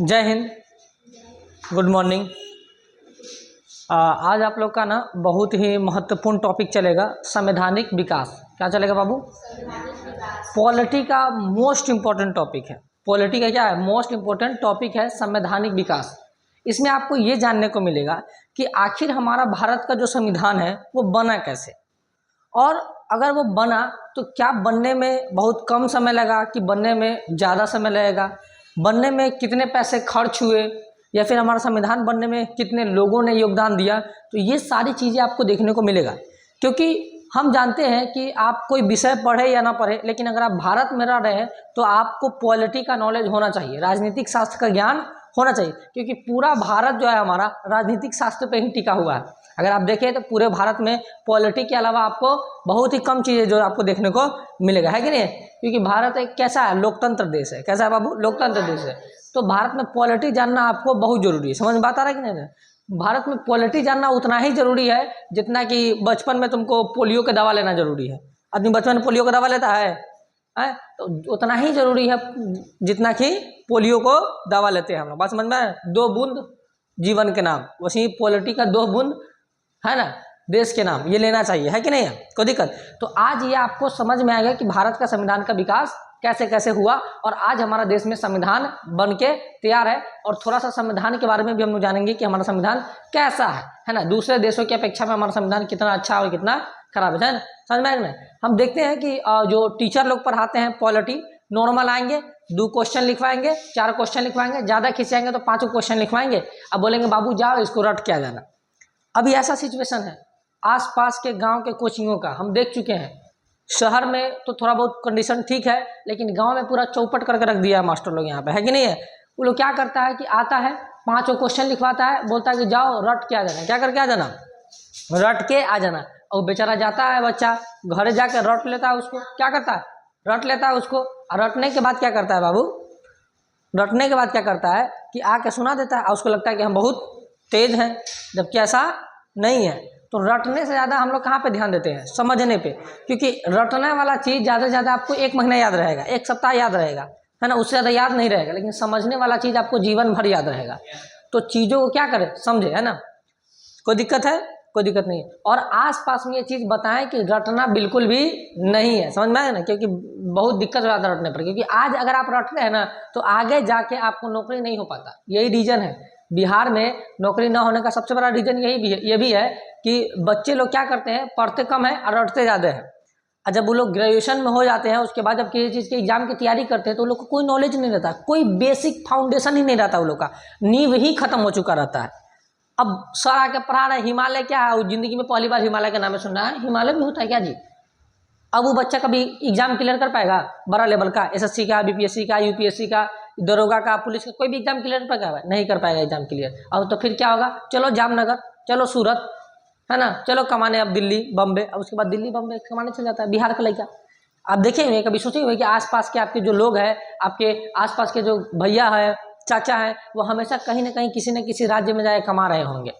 जय Hind, good morning. आज आप लोग का ना बहुत ही महत्वपूर्ण टॉपिक चलेगा, संवैधानिक विकास। क्या चलेगा बाबू? पॉलिटी का मोस्ट इम्पोर्टेंट टॉपिक है। पॉलिटी का क्या है? मोस्ट इम्पोर्टेंट टॉपिक है संवैधानिक विकास। इसमें आपको ये जानने को मिलेगा कि आखिर हमारा भारत का जो संविधान है वो बना कैसे, और अगर वो बना तो क्या बनने में बहुत कम समय लगा कि बनने में ज़्यादा समय लगेगा, बनने में कितने पैसे खर्च हुए, या फिर हमारा संविधान बनने में कितने लोगों ने योगदान दिया। तो ये सारी चीज़ें आपको देखने को मिलेगा, क्योंकि हम जानते हैं कि आप कोई विषय पढ़े या ना पढ़े, लेकिन अगर आप भारत में रह रहे हैं तो आपको पॉलिटी का नॉलेज होना चाहिए, राजनीतिक शास्त्र का ज्ञान होना चाहिए, क्योंकि पूरा भारत जो है हमारा राजनीतिक शास्त्र पे ही टिका हुआ है। अगर आप देखें तो पूरे भारत में पॉलिटी के अलावा आपको बहुत ही कम चीज़ें जो आपको देखने को मिलेगा, है कि नहीं? क्योंकि भारत एक कैसा है? लोकतंत्र देश है। कैसा है बाबू? लोकतंत्र देश है। तो भारत में पॉलिटी जानना आपको बहुत जरूरी है। समझ में बात आ रहा है कि नहीं? भारत में पॉलिटी जानना उतना ही जरूरी है जितना कि बचपन में तुमको पोलियो का दवा लेना जरूरी है। आदमी बचपन में पोलियो का दवा लेता है, तो उतना ही जरूरी है जितना कि पोलियो को दवा लेते हैं हम लोग। बात समझ में? 2 बूंद जीवन के नाम, वैसे ही पॉलिटी का 2 बूंद है ना देश के नाम, ये लेना चाहिए, है कि नहीं? कोई दिक्कत? तो आज ये आपको समझ में आएगा कि भारत का संविधान का विकास कैसे कैसे हुआ, और आज हमारा देश में संविधान बन के तैयार है। और थोड़ा सा संविधान के बारे में भी हम लोग जानेंगे कि हमारा संविधान कैसा है ना, दूसरे देशों की अपेक्षा में हमारा संविधान कितना अच्छा और कितना खराब है ना। समझ में आएगा ना? हम देखते हैं कि जो टीचर लोग पढ़ाते हैं पॉलिटी, नॉर्मल आएंगे, 2 क्वेश्चन लिखवाएंगे, 4 क्वेश्चन लिखवाएंगे, ज़्यादा खिंचाएंगे तो 5 क्वेश्चन लिखवाएंगे। अब बोलेंगे बाबू जाओ इसको रट के आ जाना। अभी ऐसा सिचुएशन है आसपास के गांव के कोचिंगों का, हम देख चुके हैं। शहर में तो थोड़ा बहुत कंडीशन ठीक है, लेकिन गांव में पूरा चौपट करके रख दिया है मास्टर लोग यहाँ पे, है कि नहीं है? वो लोग क्या करता है कि आता है, 5 क्वेश्चन लिखवाता है, बोलता है कि जाओ रट के आ जाना। क्या करके आ जाना? रट के आ जाना। और बेचारा जाता है बच्चा, घर जाकर रट लेता है उसको। क्या करता है? रट लेता है उसको। और रटने के बाद क्या करता है बाबू? रटने के बाद क्या करता है कि आके सुना देता है, और उसको लगता है कि हम बहुत तेज हैं, जबकि ऐसा नहीं है। तो रटने से ज़्यादा हम लोग कहाँ पे ध्यान देते हैं? समझने पे। क्योंकि रटने वाला चीज़ ज़्यादा से ज़्यादा आपको 1 महीना याद रहेगा, 1 सप्ताह याद रहेगा, है ना, उससे ज़्यादा याद नहीं रहेगा। लेकिन समझने वाला चीज़ आपको जीवन भर याद रहेगा। तो चीज़ों को क्या करें? समझे, है ना। कोई दिक्कत है? कोई दिक्कत नहीं। और आसपास में ये चीज़ बताएं कि रटना बिल्कुल भी नहीं है। समझ में आए ना? क्योंकि बहुत दिक्कत हो जाता है रटने पर, क्योंकि आज अगर आप रट रहे हैं ना तो आगे जाके आपको नौकरी नहीं हो पाता। यही रीजन है बिहार में नौकरी ना होने का सबसे बड़ा रीजन यही भी है। ये भी है कि बच्चे लोग क्या करते हैं, पढ़ते कम है और रटते ज़्यादा है। और जब वो लोग ग्रेजुएशन में हो जाते हैं, उसके बाद जब किसी चीज़ के एग्जाम की तैयारी करते हैं तो उन लोग को कोई नॉलेज नहीं रहता, कोई बेसिक फाउंडेशन ही नहीं रहता, उन लोग का नींव ही खत्म हो चुका रहता है। अब सर आके पढ़ा रहे हिमालय क्या है, वो जिंदगी में पहली बार हिमालय का नाम सुना है। हिमालय भी होता है क्या जी? अब वो बच्चा कभी एग्जाम क्लियर कर पाएगा? बड़ा लेवल का एसएससी का, बीपीएससी का, यूपीएससी का, दरोगा का, पुलिस का, कोई भी एग्जाम क्लियर कर पाएगा? नहीं कर पाएगा एग्जाम क्लियर। अब तो फिर क्या होगा? चलो जामनगर, चलो सूरत, है ना, चलो कमाने अब दिल्ली बम्बे। अब उसके बाद दिल्ली बम्बे कमाने चल जाता है बिहार का लड़का। आप देखे हुए कभी सोचे हुए कि आसपास के आपके जो लोग हैं, आपके आसपास के जो भैया है, चाचा है, वो हमेशा कहीं ना कहीं किसी न किसी राज्य में जाके कमा रहे होंगे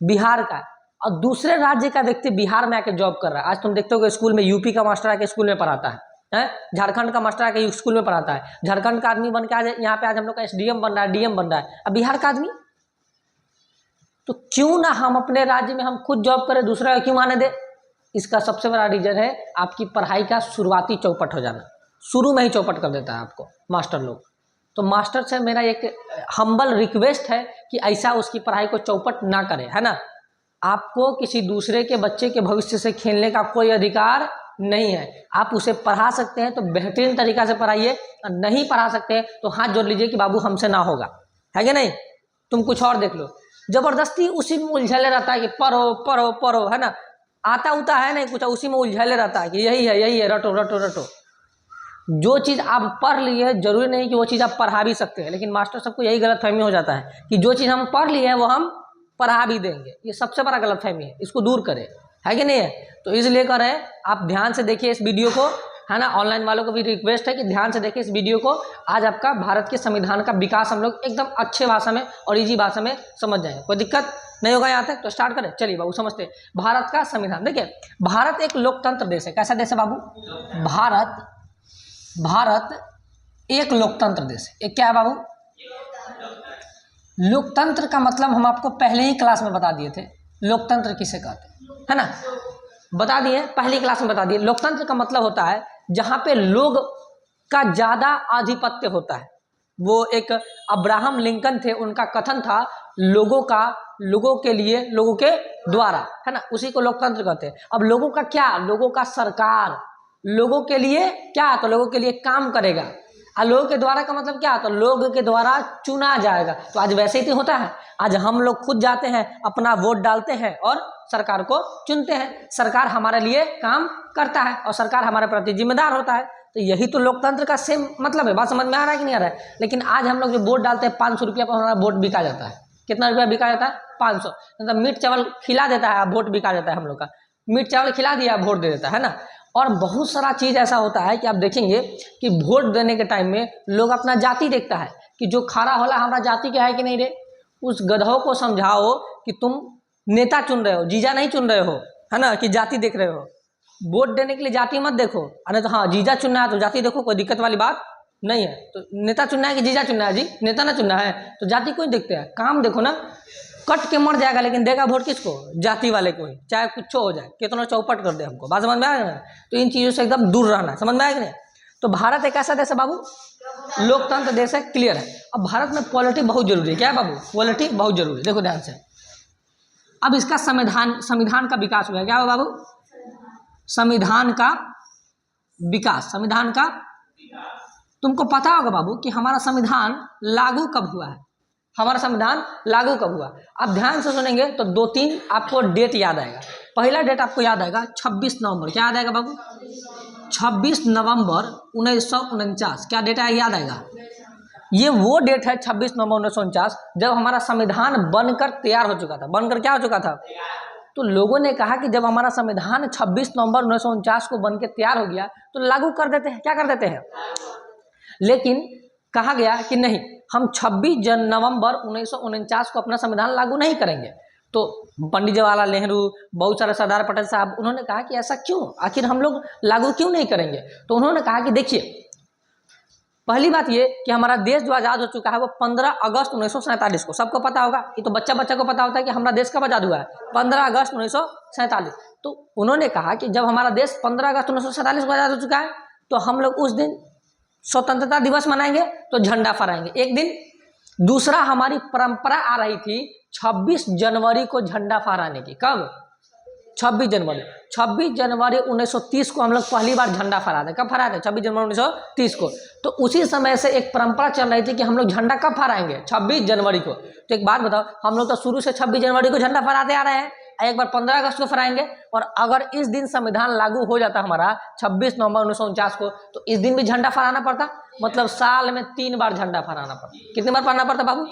बिहार का, और दूसरे राज्य का व्यक्ति बिहार में आके जॉब कर रहा है। आज तुम देखते हो स्कूल में यूपी का मास्टर आके स्कूल में पढ़ाता है, झारखंड का मास्टर आके स्कूल में पढ़ाता है, झारखंड का आदमी बन के आज यहाँ पे आज हम लोग का एसडीएम बन रहा है, डीएम बन रहा है, अब बिहार का आदमी। तो क्यों ना हम अपने राज्य में हम खुद जॉब करें, दूसरा क्यों आने दे? इसका सबसे बड़ा रीजन है आपकी पढ़ाई का शुरुआती चौपट हो जाना। शुरू में ही चौपट कर देता है आपको मास्टर लोग। तो मास्टर से मेरा एक हम्बल रिक्वेस्ट है कि ऐसा उसकी पढ़ाई को चौपट ना करें, है ना। आपको किसी दूसरे के बच्चे के भविष्य से खेलने का कोई अधिकार नहीं है। आप उसे पढ़ा सकते हैं तो बेहतरीन तरीका से पढ़ाइए, और नहीं पढ़ा सकते हैं तो हाथ जोड़ लीजिए कि बाबू हमसे ना होगा, है कि नहीं, तुम कुछ और देख लो। जबरदस्ती उसी में उलझले रहता है कि पढ़ो पढ़ो पढ़ो, है ना, आता उता है नहीं कुछ, उसी में उलझले रहता है कि यही है रटो रटो रटो। जो चीज़ आप पढ़ लिए है जरूरी नहीं कि वो चीज़ आप पढ़ा भी सकते हैं, लेकिन मास्टर सबको यही गलतफहमी हो जाता है कि जो चीज़ हम पढ़ लिए है वो हम पढ़ा भी देंगे। ये सबसे बड़ा गलतफहमी है, इसको दूर करें, है कि नहीं है? तो इसलिए करें, आप ध्यान से देखिए इस वीडियो को, है ना। ऑनलाइन वालों को भी रिक्वेस्ट है कि ध्यान से देखिए इस वीडियो को। आज आपका भारत के संविधान का विकास हम लोग एकदम अच्छे भाषा में और ईजी भाषा में समझ जाएंगे। कोई दिक्कत नहीं होगा यहाँ तक? तो स्टार्ट करें, चलिए बाबू समझते हैं भारत का संविधान। देखिए भारत एक लोकतंत्र देश है। कैसा देश है बाबू? भारत एक लोकतंत्र देश है। एक क्या है बाबू? लोकतंत्र का मतलब हम आपको पहले ही क्लास में बता दिए थे, लोकतंत्र किसे कहते हैं, है ना, बता दिए, पहली क्लास में बता दिए। लोकतंत्र का मतलब होता है जहाँ पे लोग का ज़्यादा आधिपत्य होता है। वो एक अब्राहम लिंकन थे, उनका कथन था लोगों का, लोगों के लिए, लोगों के द्वारा, है ना, उसी को लोकतंत्र कहते हैं। अब लोगों का क्या, लोगों का सरकार, लोगों के लिए क्या, तो लोगों के लिए काम करेगा। और लोगों के द्वारा का मतलब क्या, तो लोगों के द्वारा चुना जाएगा। तो आज वैसे ही तो होता है, आज हम लोग खुद जाते हैं, अपना वोट डालते हैं और सरकार को चुनते हैं। सरकार हमारे लिए काम करता है और सरकार हमारे प्रति जिम्मेदार होता है। तो यही तो लोकतंत्र का सेम मतलब है। बात समझ में आ रहा है कि नहीं आ रहा है? लेकिन आज हम लोग जो वोट डालते हैं 500 रुपया पर हमारा वोट बिका जाता है। कितना रुपया बिका जाता है? 500। मतलब मीट चावल खिला देता है, वोट बिका जाता है। हम लोग का मीट चावल खिला दिया, वोट दे देता है ना। और बहुत सारा चीज़ ऐसा होता है कि आप देखेंगे कि वोट देने के टाइम में लोग अपना जाति देखता है कि जो खड़ा होला हमारा जाति क्या है कि नहीं रे। उस गधों को समझाओ कि तुम नेता चुन रहे हो, जीजा नहीं चुन रहे हो, है ना, कि जाति देख रहे हो। वोट देने के लिए जाति मत देखो, अरे तो हाँ जीजा चुनना है तो जाति देखो, कोई दिक्कत वाली बात नहीं है। तो नेता चुनना है कि जीजा चुनना है? जी नेता ना चुनना है तो जाति क्यों देखते हैं? काम देखो ना, कट के मर जाएगा लेकिन देगा वोट किसको? जाति वाले को ही, चाहे कुछ हो जाए, कितना चौपट कर दे हमको। बात समझ में आएगा ना? तो इन चीज़ों से एकदम दूर रहना है। समझ में आएगा नहीं? तो भारत एक ऐसा देश है बाबू, लोकतंत्र देश है, क्लियर है। अब भारत में पॉलिटी बहुत जरूरी है। क्या है बाबू? पॉलिटी बहुत जरूरी है। देखो ध्यान से, अब इसका संविधान का विकास हुआ है। क्या हुआ बाबू? संविधान का विकास। संविधान का, तुमको पता होगा बाबू कि हमारा संविधान लागू कब हुआ है? हमारा संविधान लागू कब हुआ? आप ध्यान से सुनेंगे तो 2-3 आपको डेट याद आएगा। पहला डेट आपको याद आएगा 26 नवंबर। क्या याद आएगा बाबू? 26 नवंबर 1949। क्या डेट याद आएगा? ये वो डेट है 26 नवंबर 1949 जब हमारा संविधान बनकर तैयार हो चुका था। बनकर क्या हो चुका था? तो लोगों ने कहा कि जब हमारा संविधान 26 नवंबर 1949 को बनकर तैयार हो गया तो लागू कर देते हैं। क्या कर देते हैं? लेकिन कहा गया कि नहीं, हम 26 नवंबर 1949 को अपना संविधान लागू नहीं करेंगे। तो पंडित जवाहरलाल नेहरू, बहुत सारे सरदार पटेल साहब, उन्होंने कहा कि ऐसा क्यों, आखिर हम लोग लागू क्यों नहीं करेंगे? तो उन्होंने कहा कि देखिए, पहली बात ये कि हमारा देश जो आज़ाद हो चुका है वो 15 अगस्त 1947 को, सबको पता होगा, ये तो बच्चा बच्चा को पता होता है कि हमारा देश कब आज़ाद हुआ है, 15 अगस्त 1947। तो उन्होंने कहा कि जब हमारा देश 15 अगस्त 1947 को आज़ाद हो चुका है तो हम लोग उस दिन स्वतंत्रता दिवस मनाएंगे, तो झंडा फहराएंगे एक दिन। दूसरा, हमारी परंपरा आ रही थी 26 जनवरी को झंडा फहराने की। कब? 26 जनवरी। 26 जनवरी 1930 को हम लोग पहली बार झंडा फहराते। कब फहराते? 26 जनवरी 1930 को। तो उसी समय से एक परंपरा चल रही थी कि हम लोग झंडा कब फहराएंगे? 26 जनवरी को। तो एक बात बताओ, हम लोग तो शुरू से 26 जनवरी को झंडा फहराते आ रहे हैं, एक बार 15 अगस्त को फहराएंगे। और अगर इस दिन संविधान लागू हो जाता हमारा 26 नवंबर 1949 को, तो इस दिन भी झंडा फहराना पड़ता। मतलब साल में 3 बार झंडा फहराना पड़ता। कितनी बार फहराना पड़ता बाबू?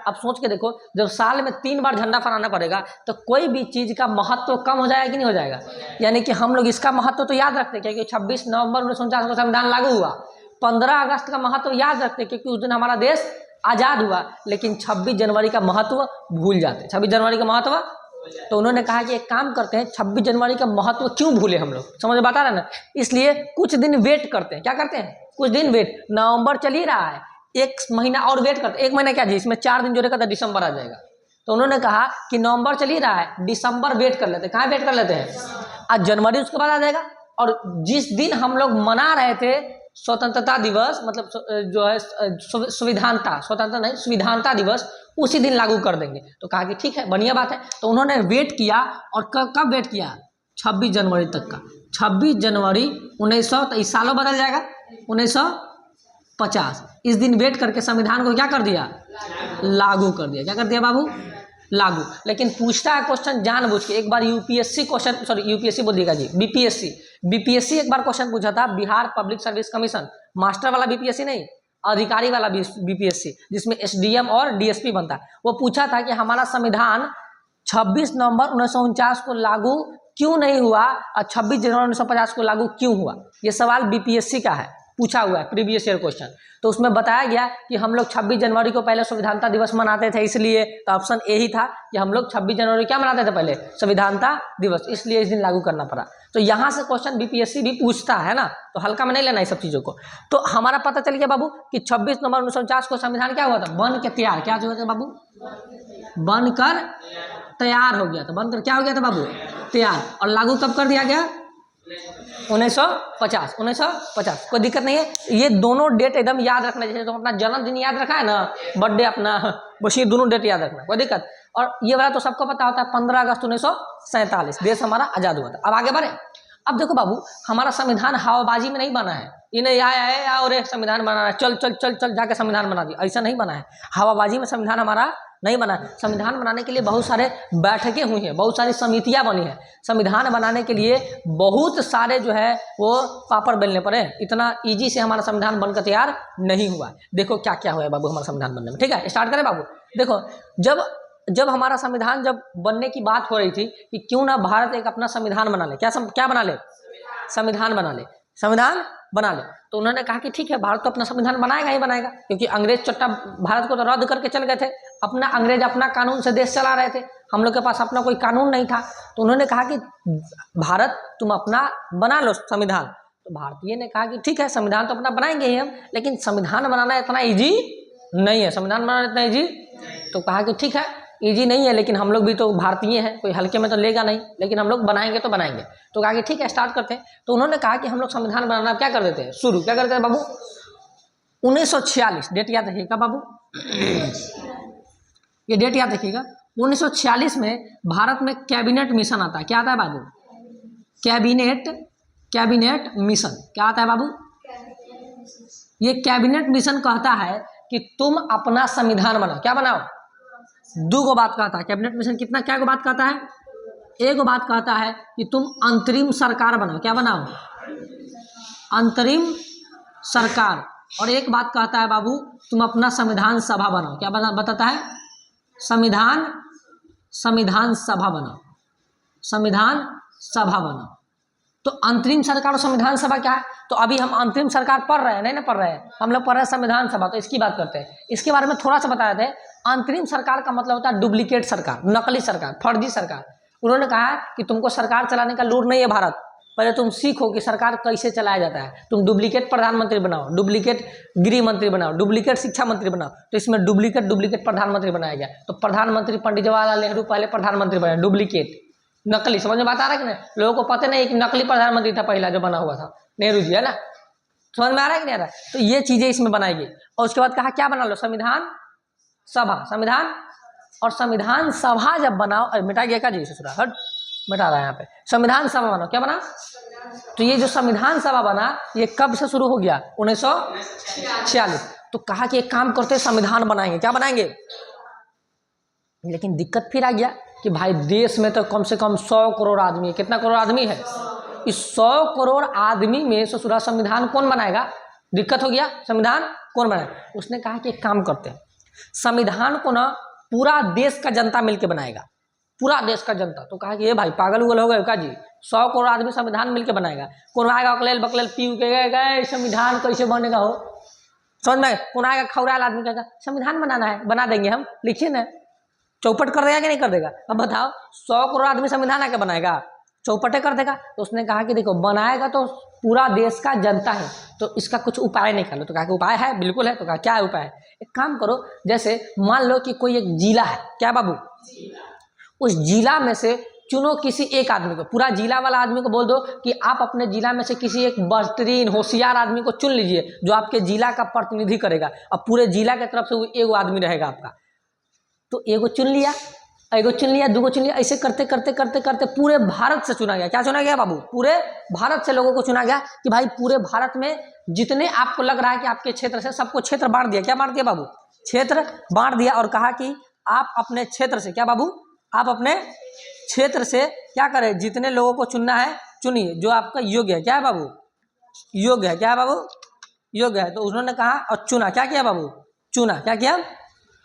अब सोच के देखो, जब साल में 3 बार झंडा फहराना पड़ेगा तो कोई भी चीज़ का महत्व कम हो जाएगा कि नहीं हो जाएगा? यानी कि हम लोग इसका महत्व तो याद रखते क्योंकि 26 नवंबर 1949 को संविधान लागू हुआ। 15 अगस्त का महत्व याद रखते क्योंकि उस दिन हमारा देश आज़ाद हुआ। लेकिन 26 जनवरी का महत्व भूल जाते। 26 जनवरी का महत्व, तो उन्होंने कहा कि एक काम करते हैं, 26 जनवरी का महत्व क्यों भूले हम लोग? समझ में बता रहे ना? इसलिए कुछ दिन वेट करते हैं। क्या करते हैं? कुछ दिन वेट। नवंबर चल ही रहा है, 1 महीना और वेट करते। 1 महीना क्या जी, इसमें 4 दिन जोड़ेगा तो दिसंबर आ जाएगा। तो उन्होंने कहा कि नवंबर चल ही रहा है, दिसंबर वेट कर लेते हैं। कहाँ वेट कर लेते हैं? आज जनवरी उसके बाद आ जाएगा। और जिस दिन हम लोग मना रहे थे स्वतंत्रता दिवस, मतलब जो है संविधानता, स्वतंत्रता नहीं संविधानता दिवस, उसी दिन लागू कर देंगे। तो कहा कि ठीक है, बढ़िया बात है। तो उन्होंने वेट किया और कब वेट किया? 26 जनवरी तक का। 26 जनवरी 1900, तो इस सालों बदल जाएगा 1950। इस दिन वेट करके संविधान को क्या कर दिया? लागू कर दिया। क्या कर दिया बाबू? लागू। लेकिन पूछता है क्वेश्चन जानबूझ के, एक बार यूपीएससी क्वेश्चन, सॉरी यूपीएससी बोल दिएगा जी, बीपीएससी एक बार क्वेश्चन पूछा था, Bihar public service commission, master वाला बीपीएससी नहीं, अधिकारी वाला बीपीएससी, जिसमें एसडीएम और डीएसपी बनता है। वो पूछा था कि हमारा संविधान 26 नवंबर 1949 को लागू क्यों नहीं हुआ और 26 जनवरी 1950 को लागू क्यों हुआ? ये सवाल बीपीएससी का है। पूछा हुआ है प्रीवियस ईयर क्वेश्चन। तो उसमें बताया गया कि हम लोग 26 जनवरी को पहले संविधानता दिवस मनाते थे, इसलिए तो ऑप्शन ए ही था कि हम लोग 26 जनवरी क्या मनाते थे पहले, संविधानता दिवस, इसलिए इस दिन लागू करना पड़ा। तो यहाँ से क्वेश्चन बीपीएससी भी पूछता है ना, तो हल्का में नहीं लेना ये सब चीज़ों को। तो हमारा पता चल गया बाबू कि 26 नवंबर 1949 को संविधान क्या हुआ था, बन के तैयार, क्या हुआ था बाबू, बनकर तैयार हो गया था, बनकर क्या हो गया था बाबू, तैयार। और लागू कब कर दिया गया, 1950। कोई दिक्कत नहीं है, ये दोनों डेट एकदम याद रखना। जैसे तुम अपना जन्मदिन याद रखा है ना, बर्थडे अपना, बस ये दोनों डेट याद रखना, कोई दिक्कत। और ये वाला तो सबको पता होता है, 15 अगस्त 1947 देश हमारा आज़ाद हुआ था। अब आगे बढ़े। अब देखो बाबू, हमारा संविधान हवाबाजी में नहीं बना है, ये नहीं आया और संविधान बनाना है, चल चल चल चल जाके संविधान बना दिया, ऐसा नहीं बना है। हवाबाजी में संविधान हमारा नहीं बना है। संविधान बनाने के लिए बहुत सारे बैठकें हुई हैं, बहुत सारी समितियां बनी हैं। संविधान बनाने के लिए बहुत सारे जो है वो पापड़ बेलने पड़े, इतना इजी से हमारा संविधान बनकर तैयार नहीं हुआ। देखो क्या क्या हुआ है बाबू हमारा संविधान बनने में। ठीक है, स्टार्ट करें बाबू। देखो, जब हमारा संविधान जब बनने की बात हो रही थी कि क्यों ना भारत एक अपना संविधान बना ले, क्या बना ले, संविधान बना ले, संविधान बना ले। तो उन्होंने कहा कि ठीक है, भारत तो अपना संविधान बनाएगा ही बनाएगा, क्योंकि अंग्रेज चट्टा भारत को तो रद्द करके चल गए थे, अंग्रेज अपना कानून से देश चला रहे थे, हम लोग के पास अपना कोई कानून नहीं था। तो उन्होंने कहा कि भारत तुम अपना बना लो संविधान। तो भारतीय ने कहा कि ठीक है, संविधान तो अपना बनाएंगे ही हम, लेकिन संविधान बनाना इतना ईजी नहीं है, संविधान बनाना इतना ईजी। तो कहा कि ठीक है, ईजी नहीं है, लेकिन हम लोग भी तो भारतीय हैं, कोई हल्के में तो लेगा नहीं, लेकिन हम लोग बनाएंगे तो बनाएंगे। तो कहा कि ठीक है, स्टार्ट करते हैं। तो उन्होंने कहा कि हम लोग संविधान बनाना क्या कर देते हैं, शुरू क्या करते हैं बाबू, 1946, डेट याद रखिएगा बाबू, ये डेट याद रखिएगा। 1946 में भारत में कैबिनेट मिशन आता है। क्या आता है बाबू, कैबिनेट मिशन, क्या आता है बाबू, ये कैबिनेट मिशन कहता है कि तुम अपना संविधान बनाओ। क्या बनाओ, दो गो बात कहता है कैबिनेट मिशन, कितना क्या गो बात कहता है, एक गो बात कहता है कि तुम अंतरिम सरकार बनाओ। क्या बनाओ, अंतरिम सरकार। और एक बात कहता है बाबू, तुम अपना संविधान सभा बनाओ। क्या बताता है, संविधान सभा बनाओ, संविधान सभा बनाओ। तो अंतरिम सरकार और संविधान सभा क्या है, तो अभी हम अंतरिम सरकार पढ़ रहे हैं, नहीं ना पढ़ रहे हैं, हम लोग पढ़ रहे हैं संविधान सभा। तो इसकी बात करते हैं, इसके बारे में थोड़ा सा बताया थे। अंतरिम सरकार का मतलब होता है डुप्लीकेट सरकार, नकली सरकार, फर्जी सरकार। उन्होंने कहा कि तुमको सरकार चलाने का लूर नहीं है भारत, पहले तुम सीखो कि सरकार कैसे चलाया जाता है। तुम डुप्लीकेट प्रधानमंत्री बनाओ, डुप्लीकेट गृह मंत्री बनाओ, डुप्लीकेट शिक्षा मंत्री बनाओ। तो इसमें डुप्लीकेट प्रधानमंत्री बनाया गया। तो प्रधानमंत्री पंडित जवाहरलाल नेहरू पहले प्रधानमंत्री बने, डुप्लीकेट, नकली। समझ में बात आ रहा है कि नहीं, लोगों को पता नहीं कि नकली प्रधानमंत्री था पहला जो बना हुआ था, नेहरू जी, है ना। समझ में आ रहा है कि नहीं आ रहा है। तो ये चीजें इसमें बनाई गई। और उसके बाद कहा क्या बना लो, संविधान सभा, संविधान। और संविधान सभा जब बनाओ, अरे मिटा गया क्या जी, ससुरा हट, मिटा रहा है यहाँ पे, संविधान सभा बनाओ। क्या बना, तो ये जो संविधान सभा बना, ये कब से शुरू हो गया, 1946। तो कहा कि एक काम करते, संविधान बनाएंगे। क्या बनाएंगे, लेकिन दिक्कत फिर आ गया कि भाई देश में तो कम से कम 100 करोड़ आदमी है। कितना करोड़ आदमी है, इस 100 करोड़ आदमी में ससुरा संविधान कौन बनाएगा, दिक्कत हो गया, संविधान कौन बनाएगा। उसने कहा कि एक काम करते हैं, संविधान को ना पूरा देश का जनता मिलके बनाएगा, पूरा देश का जनता। तो कहा कि ये भाई पागल उगल हो गए का जी, 100 करोड़ आदमी संविधान मिलके बनाएगा, कौन आएगा अकलेल बकलेल पीऊ के गए संविधान कैसे बनेगा हो, समझ में, कौन आएगा खौराल आदमी कहेगा संविधान बनाना है, बना देंगे हम, लिखिए ना, चौपट कर देगा कि नहीं कर देगा। अब बताओ 100 करोड़ आदमी संविधान आके बनाएगा, चौपटे कर देगा। तो उसने कहा कि देखो बनाएगा तो पूरा देश का जनता है, तो इसका कुछ उपाय निकालो। तो कहा कि उपाय है, बिल्कुल है। तो कहा क्या उपाय है, एक काम करो, जैसे मान लो कि कोई एक जिला है, क्या बाबू, उस जिला में से चुनो किसी एक आदमी को, पूरा जिला वाला आदमी को बोल दो कि आप अपने जिला में से किसी एक बेहतरीन होशियार आदमी को चुन लीजिए जो आपके जिला का प्रतिनिधि करेगा, और पूरे जिला की तरफ से वो एगो आदमी रहेगा आपका। तो एगो चुन लिया, एगो चुन लिया, दूगो चुन लिया, ऐसे करते करते करते करते पूरे भारत से चुना गया। क्या चुना गया बाबू, पूरे भारत से लोगों को चुना गया कि भाई पूरे भारत में जितने आपको लग रहा है कि आपके क्षेत्र से, सबको क्षेत्र बांट दिया। क्या बांट दिया बाबू, क्षेत्र बांट दिया। और कहा कि आप अपने क्षेत्र से, क्या बाबू, आप अपने क्षेत्र से क्या करें, जितने लोगों को चुनना है चुनिए, जो आपका योग्य है। क्या है बाबू, योग्य है। क्या है बाबू, योग्य है। तो उन्होंने कहा और चुना, क्या किया बाबू, चुना, क्या किया,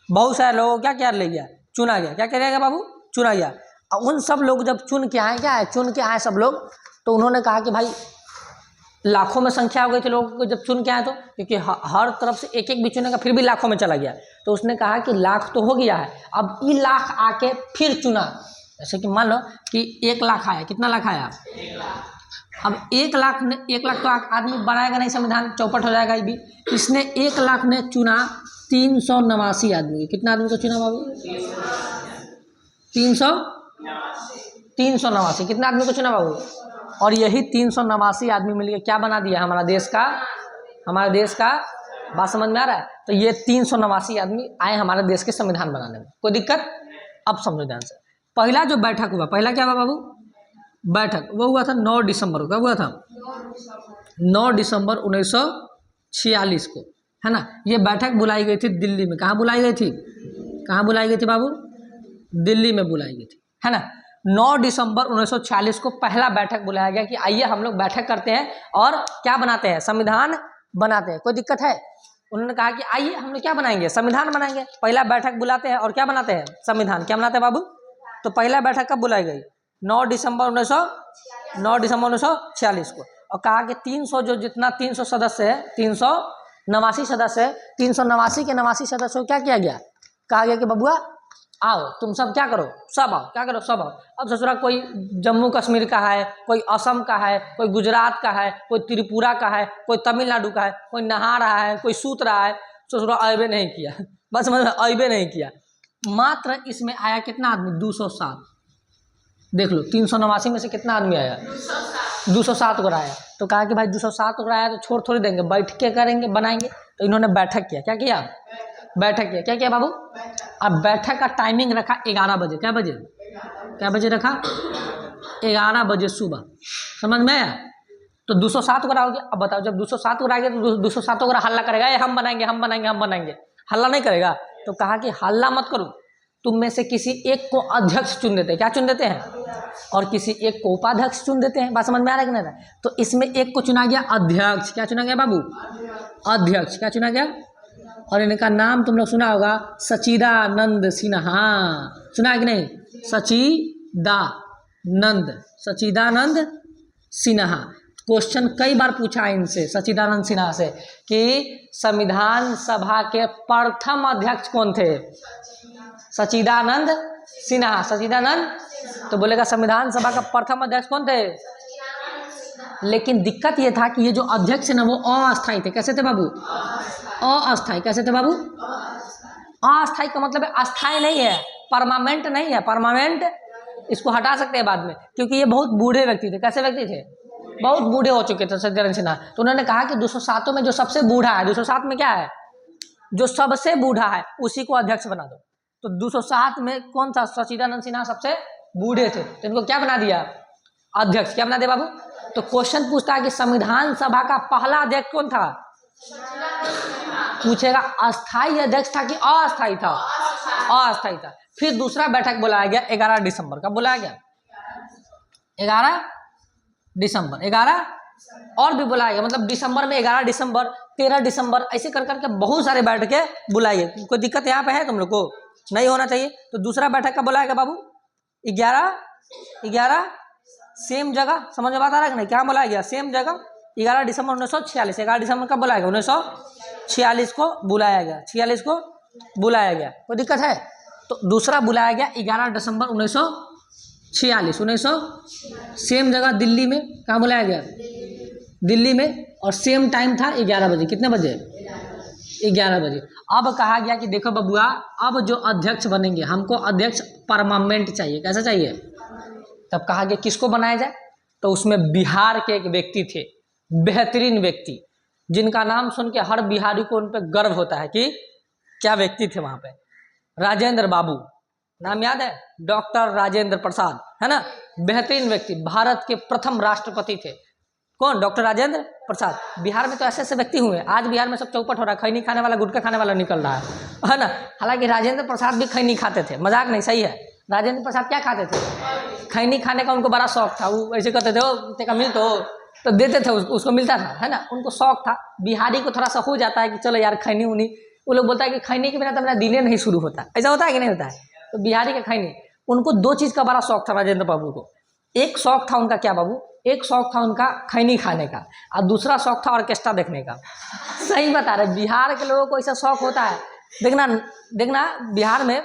बहुत सारे लोगों को क्या क्या ले गया, चुना गया। क्या करेगा बाबू, चुना गया। और उन सब लोग जब चुन के आए, क्या है, चुन के आए सब लोग, तो उन्होंने कहा कि भाई लाखों में संख्या हो गई थी लोगों को जब चुन के आए तो, क्योंकि हर तरफ से एक एक भी चुनेगा फिर भी लाखों में चला गया। तो उसने कहा कि लाख तो हो गया है, अब ये लाख आके फिर चुना। जैसे कि मान लो कि 1 लाख आया, कितना लाख आया? 1 लाख। अब 1 लाख ने, 1 लाख तो आदमी बनाएगा नहीं, संविधान चौपट हो जाएगा ये भी। इसने 1 लाख ने चुना 389 आदमी। कितना आदमी को चुना बाबू? 389। कितना आदमी को चुना बाबू? और यही 389 आदमी मिलकर क्या बना दिया हमारा देश का बात समझ में आ रहा है? तो ये 389 आदमी आए हमारे देश के संविधान बनाने में। कोई दिक्कत? अब समझो ध्यान से। पहला जो बैठक हुआ, पहला क्या हुआ बाबू? बैठक वो हुआ था 9 दिसंबर को। कब हुआ था? 9 दिसंबर 1946 को, है ना। ये बैठक बुलाई गई थी दिल्ली में। कहाँ बुलाई गई थी? कहाँ बुलाई गई थी बाबू? दिल्ली में बुलाई गई थी, है ना। 9 दिसंबर 1946 को पहला बैठक बुलाया गया कि आइए हम लोग बैठक करते हैं और क्या बनाते हैं? संविधान बनाते हैं। कोई दिक्कत है? उन्होंने कहा कि आइए हम लोग क्या बनाएंगे? संविधान बनाएंगे। पहला बैठक बुलाते हैं और क्या बनाते हैं? संविधान। क्या बनाते हैं बाबू? तो पहला बैठक कब बुलाई गई? 9 दिसंबर 1946 को। और कहा कि 300 जो जितना 300 सदस्य है, 389 सदस्य है, 389 के 89 सदस्यों को क्या किया गया? कहा गया कि बबुआ आओ तुम सब क्या करो, सब आओ। क्या करो? सब आओ। अब ससुरा कोई जम्मू कश्मीर का है, कोई असम का है, कोई गुजरात का है, कोई त्रिपुरा का है, कोई तमिलनाडु का है, कोई नहा रहा है, कोई सूत रहा है, ससुरा अयबे नहीं किया। बस समझ में, अयबे नहीं किया। मात्र इसमें आया कितना आदमी? 207। देख लो 389 में से कितना आदमी आया? 207 को आया। तो कहा कि भाई 207 को आया तो छोड़ थोड़ी देंगे, बैठ के करेंगे, बनाएंगे। तो इन्होंने बैठक किया। क्या किया? बैठक किया। क्या किया बाबू? अब बैठक का टाइमिंग रखा 11 बजे। क्या बजे? क्या बजे रखा? 11 बजे सुबह। समझ में आया? तो 207 को रहोगे। अब बताओ जब 207 को रहेगा तो 207 को हल्ला करेगा, हम बनाएंगे हम बनाएंगे हम बनाएंगे। हल्ला नहीं करेगा। तो कहा कि हल्ला मत करो, तुम में से किसी एक को अध्यक्ष चुन देते हैं। क्या चुन देते हैं? और किसी एक को उपाध्यक्ष चुन देते हैं। बात समझ में आ रहा है कि नहीं? तो इसमें एक को चुना गया अध्यक्ष। क्या चुना गया बाबू? अध्यक्ष। क्या चुना गया? और इनका नाम तुम लोग सुना होगा, सच्चिदानंद सिन्हा। सुना है कि नहीं? सच्चिदानंद सिन्हा। क्वेश्चन कई बार पूछा है इनसे, सच्चिदानंद सिन्हा से, कि संविधान सभा के प्रथम अध्यक्ष कौन थे? सच्चिदानंद सिन्हा। सच्चिदानंद। तो बोलेगा संविधान सभा का प्रथम अध्यक्ष कौन थे? लेकिन दिक्कत ये था कि ये जो अध्यक्ष है ना वो अस्थायी थे। कैसे थे बाबू? अस्थायी। कैसे थे बाबू? अस्थायी का मतलब है अस्थायी नहीं है, परमानेंट नहीं है। परमानेंट इसको हटा सकते हैं बाद में, क्योंकि ये बहुत बूढ़े व्यक्ति थे। कैसे व्यक्ति थे? बहुत बूढ़े हो चुके थे सच्चिदानंद सिन्हा। तो उन्होंने कहा कि 207 में जो सबसे बूढ़ा है, 207 में क्या है? जो सबसे बूढ़ा है उसी को अध्यक्ष बना दो। तो 207 में कौन था? सच्चिदानंद सिन्हा सबसे बूढ़े थे, तो इनको क्या बना दिया? अध्यक्ष। क्या बना दिया बाबू? तो क्वेश्चन पूछता है कि संविधान सभा का पहला अध्यक्ष कौन था? पूछेगा अस्थायी अध्यक्ष था कि अस्थायी था? अस्थायी था। फिर दूसरा बैठक बुलाया गया 11 दिसंबर। कब बुलाया गया? 11 दिसंबर। 11 और भी बुलाया गया, मतलब दिसंबर में 11 दिसंबर, 13 दिसंबर, ऐसे कर करके बहुत सारे बैठकें बुलाई। कोई दिक्कत यहाँ पे है तुम लोग को? नहीं होना चाहिए। तो दूसरा बैठक कब बुलाया गया बाबू? 11 सेम जगह। समझ में बात आ रहा है कि नहीं? क्या बुलाया गया? सेम जगह 11 दिसंबर 1946। 11 दिसंबर कब बुलाया गया? 1946 को बुलाया गया। 46 को बुलाया गया। कोई दिक्कत है? तो दूसरा बुलाया गया 11 दिसंबर 1946। सेम जगह दिल्ली में। कहाँ बुलाया गया? दिल्ली में। और सेम टाइम था 11 बजे। कितने बजे? 11 बजे। अब कहा गया कि देखो बबुआ, अब जो अध्यक्ष बनेंगे हमको अध्यक्ष परमानेंट चाहिए। कैसा चाहिए? तब कहा गया किसको बनाया जाए? तो उसमें बिहार के एक व्यक्ति थे, बेहतरीन व्यक्ति, जिनका नाम सुन के हर बिहारी को उन पर गर्व होता है कि क्या व्यक्ति थे वहां पे। राजेंद्र बाबू, नाम याद है? डॉक्टर राजेंद्र प्रसाद, है ना। बेहतरीन व्यक्ति, भारत के प्रथम राष्ट्रपति थे। कौन? डॉक्टर राजेंद्र प्रसाद। बिहार में तो ऐसे ऐसे व्यक्ति हुए। आज बिहार में सब चौपट हो रहा है, खैनी खाने वाला, गुटखा खाने वाला निकल रहा है ना। हालांकि राजेंद्र प्रसाद भी खैनी खाते थे, मजाक नहीं, सही है। राजेंद्र प्रसाद क्या खाते थे? खैनी खाने का उनको बड़ा शौक था। वो ऐसे कहते थे, ओ तेका मिल तो देते थे, उसको मिलता था, है ना। उनको शौक था। बिहारी को थोड़ा सा हो जाता है कि चलो यार खैनी उनी, वो लोग बोलता है कि खैनी के बिना तो मेरा दिने नहीं शुरू होता। ऐसा होता है कि नहीं होता है? तो बिहारी का खैनी, उनको 2 चीज़ का बड़ा शौक था राजेंद्र बाबू को। एक शौक था उनका क्या बाबू? एक शौक था उनका खैनी खाने का और दूसरा शौक था ऑर्केस्ट्रा देखने का। सही बता रहे, बिहार के लोगों को ऐसा शौक होता है। देखना देखना बिहार में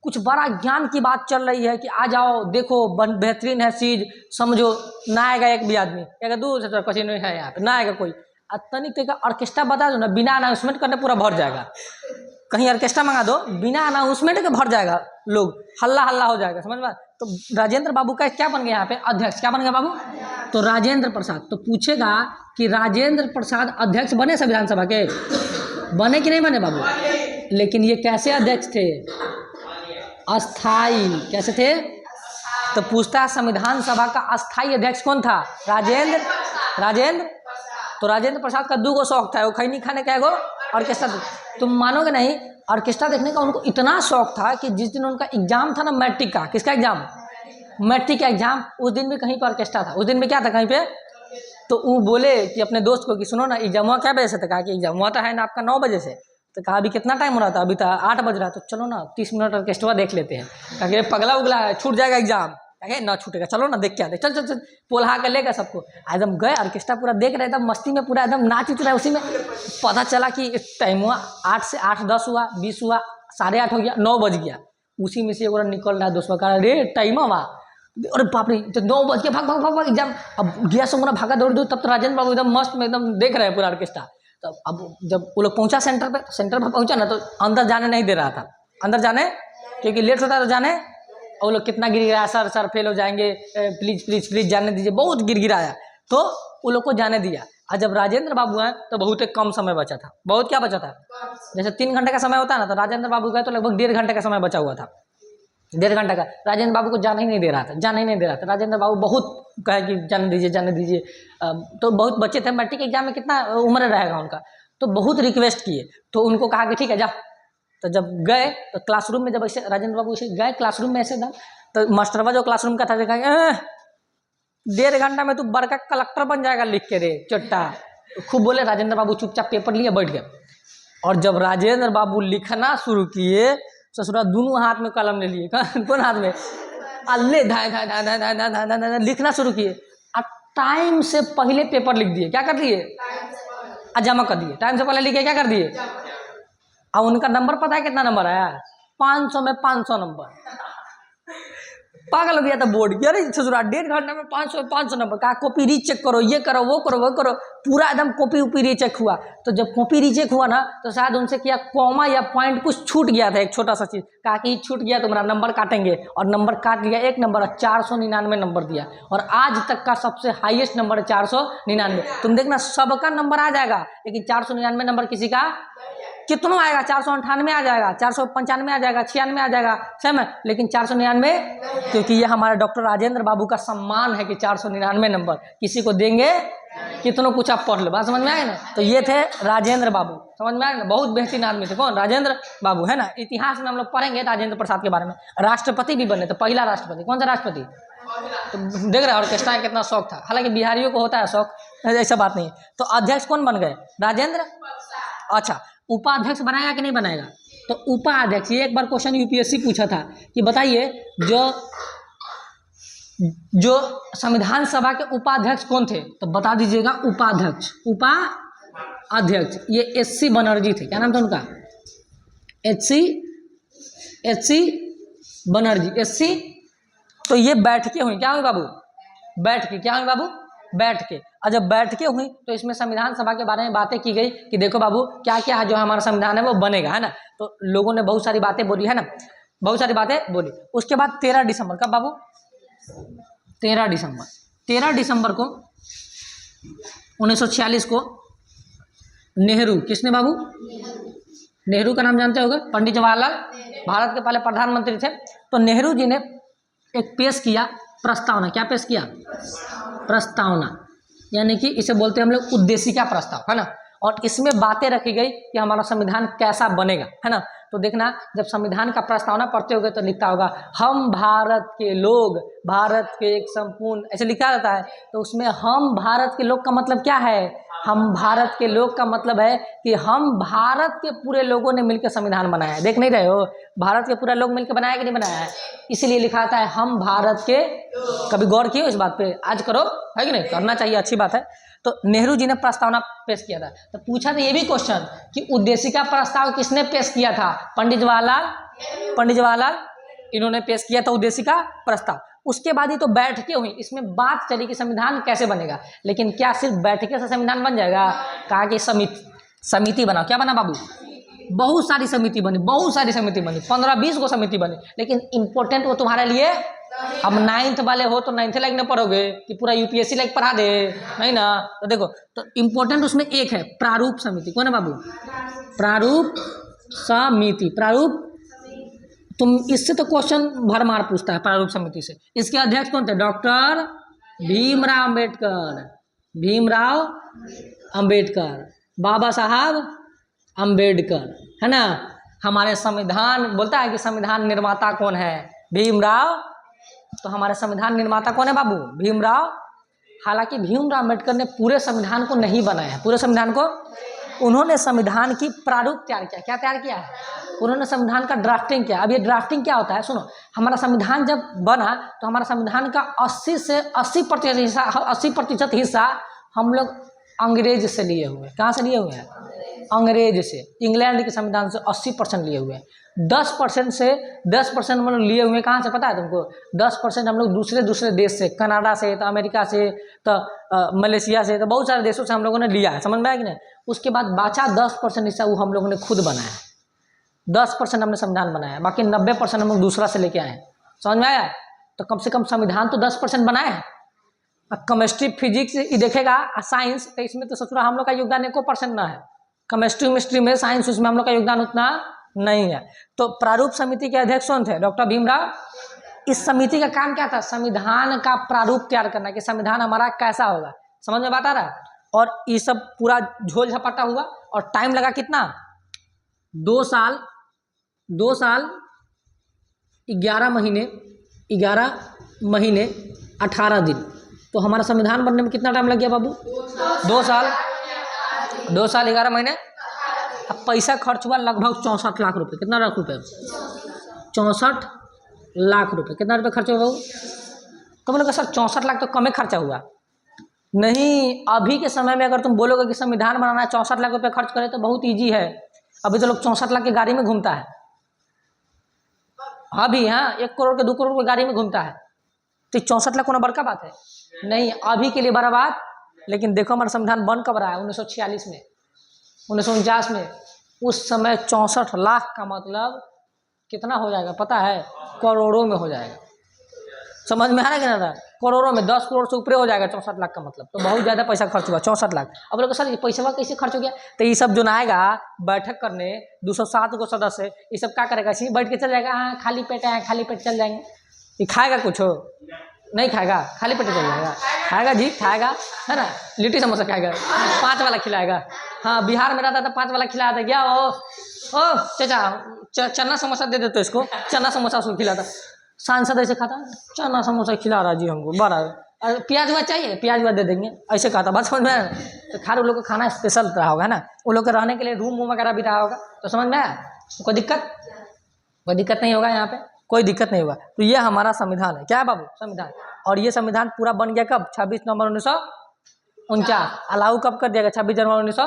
कुछ बड़ा ज्ञान की बात चल रही है कि आ जाओ देखो बेहतरीन है चीज, समझो, ना आएगा एक भी आदमी, क्या दूर से कहीं नहीं है यहाँ पे, ना आएगा कोई। तनिक का ऑर्केस्ट्रा बता दो ना, बिना अनाउंसमेंट करने पूरा भर जाएगा। कहीं ऑर्केस्ट्रा मंगा दो, बिना अनाउंसमेंट के भर जाएगा, लोग हल्ला हल्ला हो जाएगा, समझ में। तो राजेंद्र बाबू का क्या बन गया यहाँ पे, अध्यक्ष। क्या बन गया बाबू? तो राजेंद्र प्रसाद। तो पूछेगा कि राजेंद्र प्रसाद अध्यक्ष बने संविधान सभा के? बने कि नहीं बने बाबू? लेकिन ये कैसे अध्यक्ष थे? अस्थाई। कैसे थे? तो पूछता है संविधान सभा का अस्थाई अध्यक्ष कौन था? राजेंद्र। तो राजेंद्र प्रसाद का 2 शौक था, वो खैनी खाने का, एगो ऑर्केस्ट्रा। तुम मानोगे नहीं, ऑर्केस्ट्रा देखने का उनको इतना शौक था कि जिस दिन उनका एग्जाम था ना मैट्रिक का, किसका एग्जाम? मैट्रिक का एग्जाम, उस दिन भी कहीं पर ऑर्केस्ट्रा था। उस दिन में क्या था कहीं पे? तो वो बोले कि अपने दोस्त को कि सुनो ना, एग्जाम हुआ क्या बजे से था? कहा कि एग्जाम हुआ था है ना आपका 9 बजे से। तो कहा अभी कितना टाइम हो रहा था? अभी तो 8 बज रहा है। तो चलो ना 30 मिनट ऑर्केस्ट्रा देख लेते हैं। कहा पगला उगला है, छूट जाएगा एग्जाम। कहे ना छूटेगा, चलो ना देख के आते। चल चल चल, पोल्हा के लेगा सबको। एकदम गए ऑर्केस्ट्रा, पूरा देख रहे, एकदम मस्ती में, पूरा एकदम नाच उच रहा है। उसी में पता चला कि टाइम हुआ 8 से 8, 10 हुआ, 20 हुआ, 8:30 हो गया, 9 बज गया। उसी में से एक निकल रहा है दोस्तों, कहा अरे टाइम हुआ, अरे बाप रे, तो 9 बज गया, भाग भाग भाग भाग एग्जाम। अब गया सोमरा, भागा दौड़ दो। तब तो राजेंद्र बाबू एकदम मस्त में एकदम देख रहे हैं पूरा ऑर्केस्ट्रा। तो अब जब वो लोग पहुंचा सेंटर पे पहुंचा ना, तो अंदर जाने नहीं दे रहा था। अंदर जाने क्योंकि लेट होता है तो जाने। और वो लोग कितना गिर गिराया, सर फेल हो जाएंगे, प्लीज प्लीज प्लीज जाने दीजिए, बहुत गिर गिराया। तो वो लोग को जाने दिया। और जब राजेंद्र बाबू आए तो बहुत एक कम समय बचा था। बहुत क्या बचा था? जैसे 3 घंटे का समय होता है ना, तो राजेंद्र बाबू गए तो लगभग 1.5 घंटे का समय बचा हुआ था। 1.5 घंटे का। राजेंद्र बाबू को जाने ही नहीं दे रहा था। राजेंद्र बाबू बहुत कहे कि जाने दीजिए। तो बहुत बच्चे थे, मैट्रिक एग्जाम में कितना उम्र रहेगा उनका, तो बहुत रिक्वेस्ट किए। तो उनको कहा कि ठीक है जा। तो जब गए तो क्लासरूम में, जब ऐसे राजेंद्र बाबू ऐसे गए क्लासरूम में ऐसे था, तो मास्टरवा जो क्लासरूम का था देखा, 1.5 घंटा में तू बड़का कलेक्टर बन जाएगा, लिख के दे चट्टा। तो खूब बोले। राजेंद्र बाबू चुपचाप पेपर लिए, बैठ गए। और जब राजेंद्र बाबू लिखना शुरू किए, ससुरा दोनों हाथ में कलम ले लिए। कौन हाथ में? अल्ले धाय धाय धाय धाय धाय धाय धाय धाय लिखना शुरू किए। और टाइम से पहले पेपर लिख दिए। क्या कर दिए? जमा कर दिए। टाइम से पहले लिखे, क्या कर दिए? और उनका नंबर पता है कितना नंबर आया? 500 में 500 नंबर। पागल हो गया था बोर्ड की। अरे ससुरा 1.5 घंटे में 500 नंबर। कहा कॉपी रीचेक करो, ये करो, वो करो, वो करो। पूरा एकदम कॉपी रीचेक हुआ। तो जब कॉपी रीचेक हुआ ना, तो शायद उनसे किया कॉमा या पॉइंट कुछ छूट गया था, एक छोटा सा चीज। कहा कि छूट गया तो मेरा नंबर काटेंगे। और नंबर काट लिया, एक नंबर 499 नंबर दिया। और आज तक का सबसे हाईएस्ट नंबर है 499। तुम देखना सबका नंबर आ जाएगा, लेकिन 499 नंबर किसी का कितना आएगा? 498 आ जाएगा, 495 आ जाएगा, 96 आ जाएगा, सेम है। लेकिन 499, क्योंकि ये हमारे डॉक्टर राजेंद्र बाबू का सम्मान है कि 499 नंबर किसी को देंगे, कितनों कुछ आप पढ़ लो। बात समझ में आए ना? तो ये थे राजेंद्र बाबू, समझ में आए ना? बहुत बेहतरीन आदमी थे। कौन? राजेंद्र बाबू, है ना? इतिहास में हम लोग पढ़ेंगे राजेंद्र प्रसाद के बारे में। राष्ट्रपति भी बने थे, पहला राष्ट्रपति। कौन सा राष्ट्रपति? तो देख रहे ऑर्केस्ट्रा कितना शौक था। हालांकि बिहारियों को होता है शौक, ऐसा बात नहीं। तो अध्यक्ष कौन बन गए? राजेंद्र। अच्छा, उपाध्यक्ष बनाएगा कि नहीं बनाएगा? तो उपाध्यक्ष, ये एक बार क्वेश्चन यूपीएससी पूछा था कि बताइए जो संविधान सभा के उपाध्यक्ष कौन थे? तो बता दीजिएगा उपाध्यक्ष। उपाध्यक्ष ये एचसी बनर्जी थे। क्या नाम था उनका? एचसी बनर्जी। एचसी। तो ये बैठ के हुई। क्या हुई बाबू? बैठ के। क्या हुई बाबू? बैठ के। और जब बैठ के हुई तो इसमें संविधान सभा के बारे में बातें की गई कि देखो बाबू क्या क्या है जो हमारा संविधान है वो बनेगा, है ना? तो लोगों ने बहुत सारी बातें बोली, है ना? बहुत सारी बातें बोली। उसके बाद 13 दिसंबर, कब बाबू? 13 दिसंबर को 1946 को नेहरू, किसने बाबू? नेहरू का नाम जानते होंगे, पंडित जवाहरलाल, भारत के पहले प्रधानमंत्री थे। तो नेहरू जी ने एक पेश किया प्रस्तावना। क्या पेश किया? प्रस्तावना, यानी कि इसे बोलते हैं हम लोग उद्देशिका प्रस्ताव, है ना? और इसमें बातें रखी गई कि हमारा संविधान कैसा बनेगा, है ना। तो देखना जब संविधान का प्रस्तावना पढ़ते होगे तो लिखता होगा हम भारत के लोग, भारत के एक संपूर्ण, ऐसे लिखा रहता है। तो उसमें हम भारत के लोग का मतलब क्या है? हम भारत के लोग का मतलब है कि हम भारत के पूरे लोगों ने मिलकर संविधान बनाया है। देख नहीं रहे हो, भारत के पूरा लोग मिलकर बनाया कि नहीं बनाया है, इसीलिए लिखा था है हम भारत के। कभी गौर किए इस बात पे? आज करो, है कि नहीं? करना चाहिए, अच्छी बात है। तो नेहरू जी ने प्रस्तावना पेश किया था, तो पूछा था ये भी क्वेश्चन कि उद्देशिका प्रस्ताव किसने पेश किया था? पंडित जवाहरलाल इन्होंने पेश किया था उद्देशिका प्रस्ताव। उसके बाद ही तो बैठकें हुई, इसमें बात चली कि संविधान कैसे बनेगा। लेकिन क्या सिर्फ बैठकें से संविधान बन जाएगा? कहा कि समिति बनाओ। क्या बना बाबू? बहुत सारी समिति बनी, 15-20 को समिति बनी। लेकिन इंपॉर्टेंट वो तुम्हारे लिए, अब 9th वाले हो तो 9th लाइक न पढ़ोगे कि पूरा यूपीएससी लाइक पढ़ा दे, नहीं ना। तो देखो, तो इंपॉर्टेंट उसमें एक है प्रारूप समिति। कौन है बाबू? प्रारूप समिति। प्रारूप, तुम इससे तो क्वेश्चन भरमार पूछता है प्रारूप समिति से। इसके अध्यक्ष कौन थे? डॉक्टर भीमराव अंबेडकर, बाबा साहब अंबेडकर, है ना। हमारे संविधान बोलता है कि संविधान निर्माता कौन है? भीमराव। तो हमारे संविधान निर्माता कौन है बाबू? भीमराव। हालांकि भीमराव अंबेडकर ने पूरे संविधान को नहीं बनाया, पूरे संविधान को उन्होंने संविधान की प्रारूप तैयार किया। क्या तैयार किया है? उन्होंने संविधान का ड्राफ्टिंग किया। अब ये ड्राफ्टिंग क्या होता है? सुनो, हमारा संविधान जब बना तो हमारा संविधान का 80% हिस्सा हम लोग अंग्रेज से लिए हुए हैं। कहाँ से लिए हुए हैं? अंग्रेज से। इंग्लैंड के संविधान से 80% लिए हुए हैं। 10% हम लोग लिए हुए हैं। कहाँ से पता है तुमको? 10% हम लोग दूसरे देश से, कनाडा से, तो अमेरिका से, तो मलेशिया से, तो बहुत सारे देशों से हम लोगों ने लिया है। समझ में आया कि नहीं? उसके बाद बचा 10% हिस्सा, वो हम लोगों ने खुद बनाया है। 10% हमने संविधान बनाया, बाकी 90% हम लोग दूसरा से लेके आए हैं। समझ में आया? तो कम से कम संविधान तो 10% बनाए हैं। केमिस्ट्री, फिजिक्स ये देखेगा, साइंस, तो इसमें तो ससुरा हम लोग का योगदान 1% ना है। केमिस्ट्री में, साइंस, उसमें हम लोग का योगदान उतना नहीं है। तो प्रारूप समिति के अध्यक्ष कौन थे? डॉक्टर भीमराव। इस समिति का काम क्या था? संविधान का प्रारूप तैयार करना, कि संविधान हमारा कैसा होगा। समझ में बात आ रहा है? और ये सब पूरा झोल झपाटा हुआ और टाइम लगा कितना? 2 साल 11 महीने 18 दिन। तो हमारा संविधान बनने में कितना टाइम लग गया बाबू? 2 साल 11 महीने। अब पैसा खर्च हुआ लगभग 64 लाख रुपए। कितना लाख रुपए? 64 लाख रुपए। कितना रुपए खर्च हुआ बाबू? तो बोलोगे सर 64 लाख तो कम ही खर्चा हुआ। नहीं, अभी के समय में अगर तुम बोलोगे कि संविधान बनाना है 64 लाख रुपए खर्च करें तो बहुत ईजी है। अभी तो लोग 64 लाख की गाड़ी में घूमता है। अभी 1 करोड़ के 2 करोड़ की गाड़ी में घूमता है। तो 64 लाख कोई बड़का बात है नहीं, अभी के लिए बड़ा बात। लेकिन देखो हमारा संविधान बन कब रहा है? 1946 में, 1949 में। उस समय 64 लाख का मतलब कितना हो जाएगा पता है? करोड़ों में हो जाएगा। समझ में आ रहा है कि ना? करोड़ों में, 10 करोड़ से ऊपर हो जाएगा 64 लाख का मतलब। तो बहुत ज़्यादा पैसा खर्च हुआ, 64 लाख। अब लोग सर ये पैसा कैसे खर्च हो गया? तो ये सब जो ना आएगा बैठक करने, 207 को सदस्य, ये सब क्या करेगा? इसी बैठ के चल जाएगा। हाँ, खाली पेट है, खाली पेट चल जाएंगे। ये खाएगा कुछ हो? नहीं खाएगा, खाली पेट चल जाएगा। खाएगा जी, खाएगा, है ना। लिट्टी समोसा खाएगा, 5 वाला खिलाएगा। हाँ, बिहार में रहता था 5 वाला खिलाया था। क्या ओ चाचा चना समोसा दे देते इसको, चना समोसा उसको खिलाता। सांसद ऐसे खाता, चना समोसा खिला रहा जी हमको, बड़ा प्याज हुआ चाहिए, प्याज हुआ दे देंगे, ऐसे खाता। बात समझ में आया? तो खैर उन लोग का खाना स्पेशल रहा होगा ना, उन लोग के रहने के लिए रूम वगैरह भी रहा होगा। तो समझ में आया? तो कोई दिक्कत नहीं होगा यहाँ पे, कोई दिक्कत नहीं होगा। तो ये हमारा संविधान है। क्या है बाबू? संविधान। और ये संविधान पूरा बन गया कब? 26 नवंबर 1949। अलाउ कब कर दिया गया? 26 जनवरी 1900।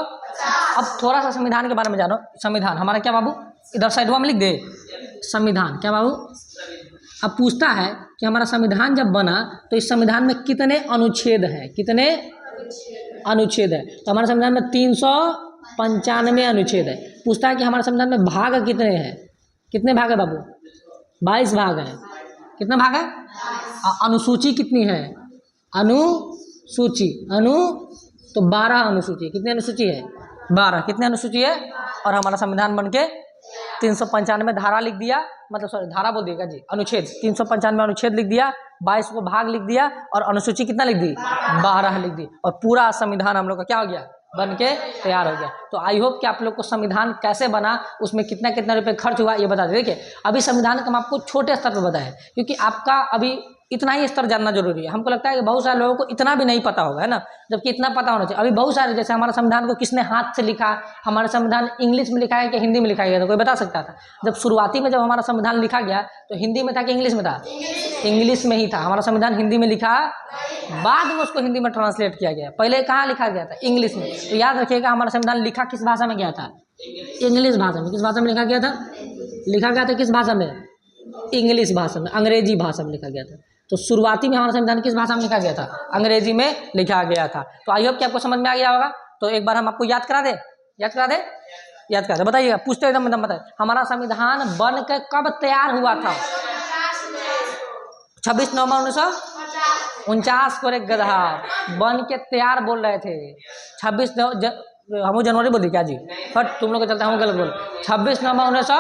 अब थोड़ा सा संविधान के बारे में जानो। संविधान हमारा क्या बाबू? इधर साइड में लिख दे, संविधान। क्या बाबू? अब पूछता है कि हमारा संविधान जब बना तो इस संविधान में कितने अनुच्छेद हैं? कितने अनुच्छेद है? तो हमारे संविधान में 395 अनुच्छेद है। पूछता है कि हमारे संविधान में भाग कितने हैं? कितने भाग है बाबू? 22 भाग हैं। कितने भाग है? अनुसूची कितनी है? अनुसूची तो 12 अनुसूची। कितनी अनुसूची है? 12। कितने अनुसूची है? और हमारा संविधान बन के 395 धारा लिख दिया, मतलब सॉरी धारा बोल देगा जी, अनुच्छेद 395 अनुच्छेद लिख दिया, 22 को भाग लिख दिया, और अनुसूची कितना लिख दी? 12 लिख दी। और पूरा संविधान हम लोग का क्या हो गया? बन के तैयार हो गया। तो आई होप कि आप लोग को संविधान कैसे बना, उसमें कितना कितना रुपए खर्च हुआ ये बता दें। देखिए अभी संविधान का हम आपको छोटे स्तर पर बताएं, क्योंकि आपका अभी इतना ही स्तर जानना जरूरी है। हमको लगता है कि बहुत सारे लोगों को इतना भी नहीं पता होगा, है ना, जबकि इतना पता होना चाहिए। अभी बहुत सारे, जैसे हमारा संविधान को किसने हाथ से लिखा, हमारा संविधान इंग्लिश में लिखा है कि हिंदी में लिखा गया, तो कोई बता सकता था? जब शुरुआती में जब हमारा संविधान लिखा गया तो हिंदी में था कि इंग्लिश में था? इंग्लिश में ही था। हमारा संविधान हिंदी में लिखा, बाद में उसको हिंदी में ट्रांसलेट किया गया। पहले कहाँ लिखा गया था? इंग्लिश में। तो याद रखिएगा हमारा संविधान लिखा किस भाषा में गया था? इंग्लिश भाषा में। किस भाषा में लिखा गया था? लिखा गया था किस भाषा में? इंग्लिश भाषा में, अंग्रेजी भाषा में लिखा गया था। तो शुरुआती में हमारा संविधान किस भाषा में लिखा गया था? अंग्रेजी में लिखा गया था। तो आई होप कि आपको समझ में आ गया होगा। तो एक बार हम आपको याद करा दे, याद करा दे, याद करा दे, बताइएगा, पूछते एकदम बताए हमारा संविधान बन के कब तैयार हुआ था? 26 नवंबर 1949 को। एक गधा बन के तैयार बोल रहे थे। 26 हम जनवरी बोल दी क्या जी? बट तुम लोग के चलते हम गलत बोल। 26 नवंबर 1900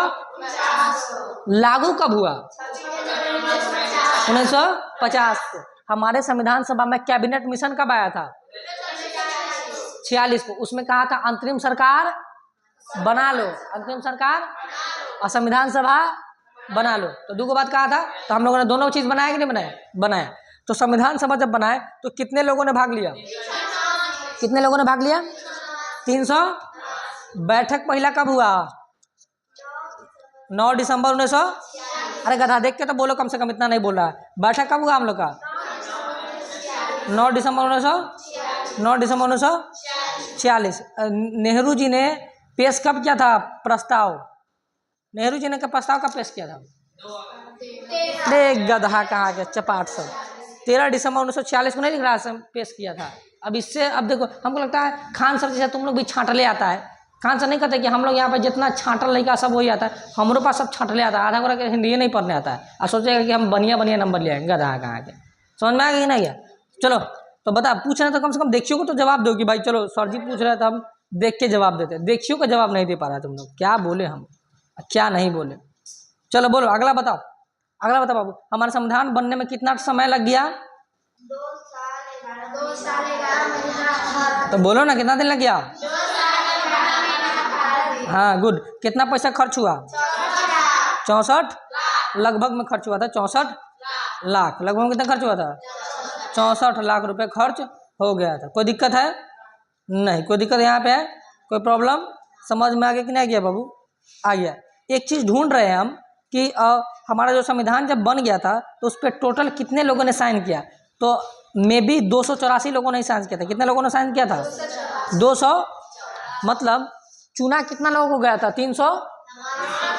लागू कब हुआ? 1950 को। हमारे संविधान सभा में कैबिनेट मिशन कब आया था? 46 को। उसमें कहा था अंतरिम सरकार बना लो, अंतरिम सरकार और संविधान सभा बना लो। तो दो बात कहा था। तो हम लोगों ने दोनों चीज बनाया कि नहीं बनाया? बनाया। तो संविधान सभा जब बनाए तो कितने लोगों ने भाग लिया? कितने लोगों ने भाग लिया? 300। बैठक पहला कब हुआ? 9 दिसंबर 1900। अरे गधा देख के तो बोलो, कम से कम इतना नहीं बोल रहा है। बैठक कब हुआ हम लोग का? 9 दिसंबर 1946। नेहरू जी ने पेश कब किया था प्रस्ताव? नेहरू जी ने प्रस्ताव कब पेश किया था? देख गधा कहाँ गया चपाट सब। 13 दिसंबर 1946 को नहीं लिख रहा, पेश किया था। अब इससे अब देखो, हमको लगता है खान सर जैसे तुम लोग भी छांटले आता है। खान सर नहीं कहते कि हम लोग यहाँ पर जितना छांटल लड़का सब वही आता है, हमारे पास सब छांटले आता है। आधा गोरा के हिंदी नहीं पढ़ने आता है और सोचेगा कि हम बढ़िया बढ़िया नंबर ले आएंगे। गधा कहाँ के, समझ में आ गया कि नहीं गया? चलो तो बता, पूछ रहे तो कम से कम देखियो को तो जवाब दो कि भाई चलो सर जी पूछ रहे थे, हम देख के जवाब देते। देखियो का जवाब नहीं दे पा रहा तुम लोग, क्या बोले हम क्या नहीं बोले। चलो बोलो अगला बताओ, अगला बताओ बाबू। हमारा संविधान बनने में कितना समय लग गया? 2 साल 11 महीना। तो बोलो ना कितना दिन लग गया? हाँ गुड। कितना पैसा खर्च हुआ? 64 लगभग में खर्च हुआ था। 64 लाख लगभग में। कितना खर्च हुआ था? 64 लाख रुपए खर्च हो गया था। कोई दिक्कत है? नहीं कोई दिक्कत यहाँ पे है? कोई प्रॉब्लम? समझ में आ गया कि नहीं गया बाबू? आ गया। एक चीज ढूंढ रहे हैं हम कि हमारा जो संविधान जब बन गया था तो उस पर टोटल कितने लोगों ने साइन किया? तो मे बी 284 लोगों ने साइन किया था। कितने लोगों ने साइन किया था? 200। मतलब चुना कितना लोगों को गया था? 300।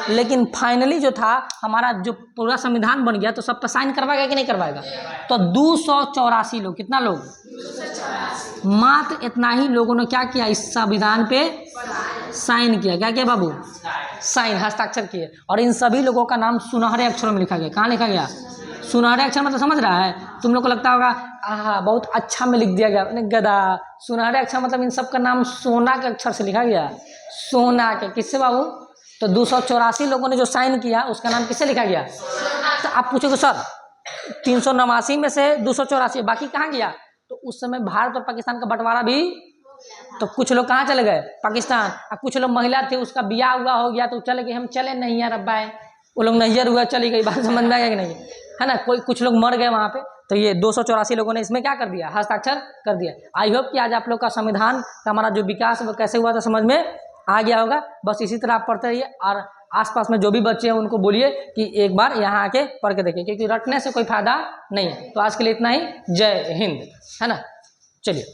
लेकिन फाइनली जो था हमारा जो पूरा संविधान बन गया तो सब पर साइन करवाएगा कि नहीं करवाएगा? तो 284 लोग, कितना लोग? मात्र इतना ही लोगों ने क्या किया? इस संविधान पे साइन किया। क्या किया बाबू? साइन, हस्ताक्षर किए। और इन सभी लोगों का नाम सुनहरे अक्षरों में लिखा गया। कहाँ लिखा गया? सुनहरे अक्षर मतलब समझ रहा है? तुम लोग को लगता होगा आहा बहुत अच्छा में लिख दिया गया। गधा, सुनहरे अक्षर मतलब इन सब का नाम सोना के अक्षर से लिखा गया। सोना के। किससे बाबू? तो 284 लोगों ने जो साइन किया उसका नाम किससे लिखा गया? तो आप पूछोगे सर 389 में से 284 बाकी कहाँ गया? तो उस समय भारत और पाकिस्तान का बंटवारा भी, तो कुछ लोग कहाँ चले गए? पाकिस्तान। और कुछ लोग महिला थे उसका बियाह हुआ हो गया तो चले गए, हम चले नहीं यार अब्बा है, वो लोग नैहर हुआ चली गई। बात समझ में आ गया कि नहीं है ना? कोई कुछ लोग मर गए वहाँ पे। तो ये 284 लोगों ने इसमें क्या कर दिया? हस्ताक्षर कर दिया। आई होप कि आज आप लोग का संविधान का हमारा जो विकास वो कैसे हुआ था समझ में आ गया होगा। बस इसी तरह आप पढ़ते रहिए और आसपास में जो भी बच्चे हैं उनको बोलिए कि एक बार यहाँ आके पढ़ के देखिए, क्योंकि रटने से कोई फायदा नहीं है। तो आज के लिए इतना ही। जय हिंद, है ना? चलिए।